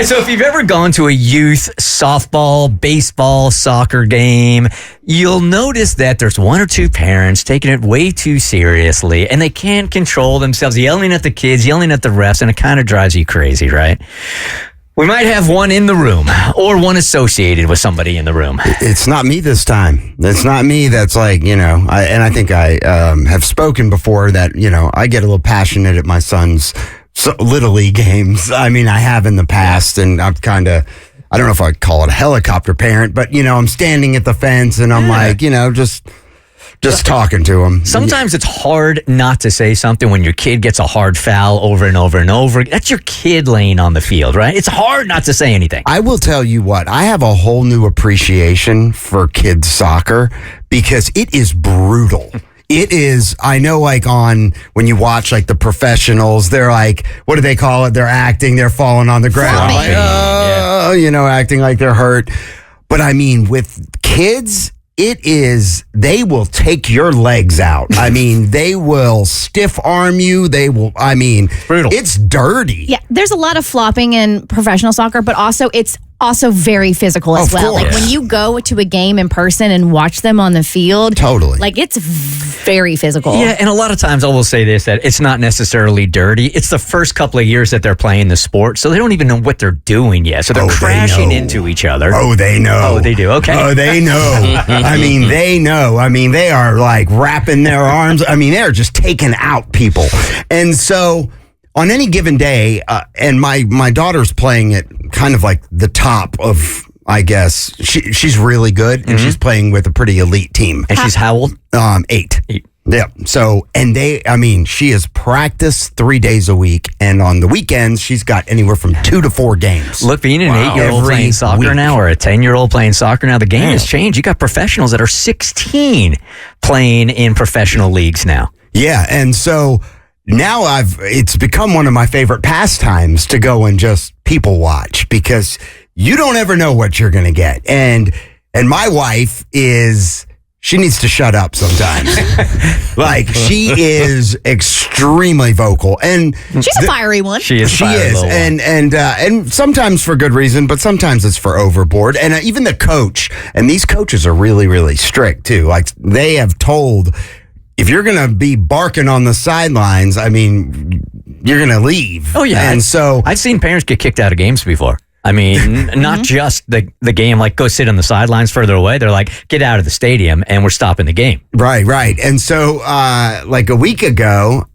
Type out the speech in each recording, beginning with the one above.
right, so if you've ever gone to a youth softball, baseball, soccer game, you'll notice that there's one or two parents taking it way too seriously, and they can't control themselves, yelling at the kids, yelling at the refs, and it kind of drives you crazy, right? We might have one in the room or one associated with somebody in the room. It's not me this time. It's not me that's like, I think I have spoken before that, I get a little passionate at my son's Little League games. I mean, I have in the past, and I'm kind of, I don't know if I'd call it a helicopter parent, but, I'm standing at the fence and I'm like, just talking to him. Sometimes it's hard not to say something when your kid gets a hard foul over and over and over. That's your kid laying on the field, right? It's hard not to say anything. I will tell you what, I have a whole new appreciation for kids soccer because it is brutal. It is, I know, like when you watch like the professionals, they're like, what do they call it? They're acting, they're falling on the ground. Like, acting like they're hurt. But I mean, with kids, they will take your legs out. I mean, they will stiff arm you. Brutal. It's dirty. Yeah, there's a lot of flopping in professional soccer, but it's also very physical as well. Course. Like when you go to a game in person and watch them on the field, totally. Like it's very physical. Yeah, and a lot of times I will say this, that it's not necessarily dirty. It's the first couple of years that they're playing the sport, so they don't even know what they're doing yet. So they're crashing into each other. Oh, they know. Oh, they do. Okay. Oh, they know. I mean, they know. I mean, they are like wrapping their arms. I mean, they're just taking out people. And so on any given day, and my daughter's playing at kind of like the top of, I guess, she's really good, and she's playing with a pretty elite team. And she's how old? 8. Yeah. So, and she has practiced 3 days a week, and on the weekends, she's got anywhere from 2 to 4 games. Look, being an 8-year-old playing soccer now, or a 10-year-old playing soccer now, the game has changed. You got professionals that are 16 playing in professional leagues now. Yeah, and so now it's become one of my favorite pastimes to go and just people watch, because you don't ever know what you're going to get. And my wife she needs to shut up sometimes. Like, she is extremely vocal, and she's a fiery one. She is, and sometimes for good reason, but sometimes it's for overboard. And even the coach, and these coaches are really, really strict too. Like, they have told, if you're going to be barking on the sidelines, I mean, you're going to leave. Oh, yeah. And so I've seen parents get kicked out of games before. I mean, not just the game, like go sit on the sidelines further away. They're like, get out of the stadium and we're stopping the game. Right. And so like a week ago,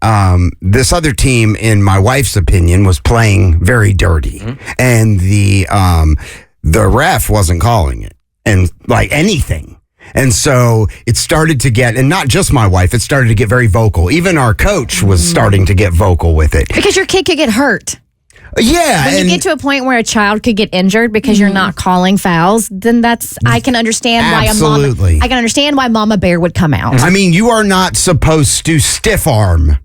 this other team, in my wife's opinion, was playing very dirty. And the ref wasn't calling it, and like anything. And so it started to get, and not just my wife, it started to get very vocal. Even our coach was starting to get vocal with it. Because your kid could get hurt. Yeah. When you get to a point where a child could get injured because you're not calling fouls, then I can understand Absolutely. I can understand why Mama Bear would come out. I mean, you are not supposed to stiff arm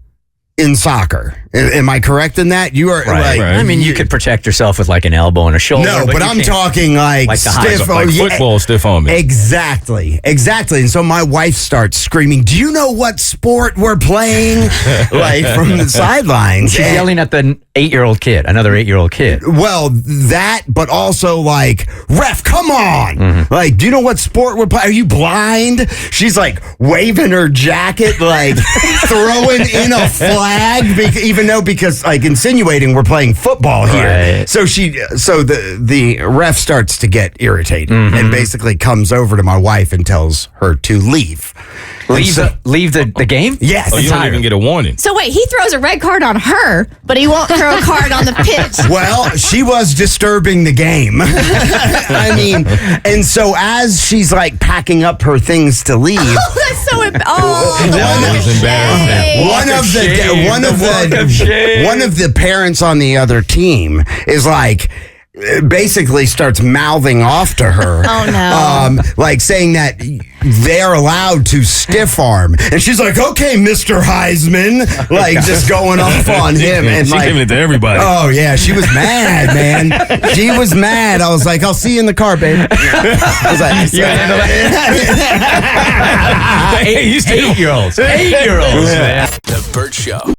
in soccer. Am I correct in that? You are right. I mean, you could protect yourself with like an elbow and a shoulder. No, but I'm talking like stiff, like football stiff arming. Exactly. And so my wife starts screaming, "Do you know what sport we're playing?" Like from the sidelines. She's yelling at the 8-year-old kid, another 8-year-old kid. Well, that, but also like, "Ref, come on!" Like, do you know what sport we're playing? Are you blind? She's like waving her jacket, like throwing in a flag, because like insinuating we're playing football here. Right. So the ref starts to get irritated and basically comes over to my wife and tells her to leave. Leave the game? Yes. Oh, you don't even get a warning. So wait, he throws a red card on her, but he won't throw a card on the pitch. Well, she was disturbing the game. I mean, and so as she's like packing up her things to leave. Oh, that's so that was embarrassing. One of the parents on the other team is like, basically starts mouthing off to her. Oh no. Like saying that they're allowed to stiff arm. And she's like, "Okay, Mr. Heisman." Like just going off on him. And she's like, giving it to everybody. Oh yeah, she was mad, man. She was mad. I was like, "I'll see you in the car, babe." I was like, you handle that? 8-year-olds. 8-year-olds, man. The Bert Show.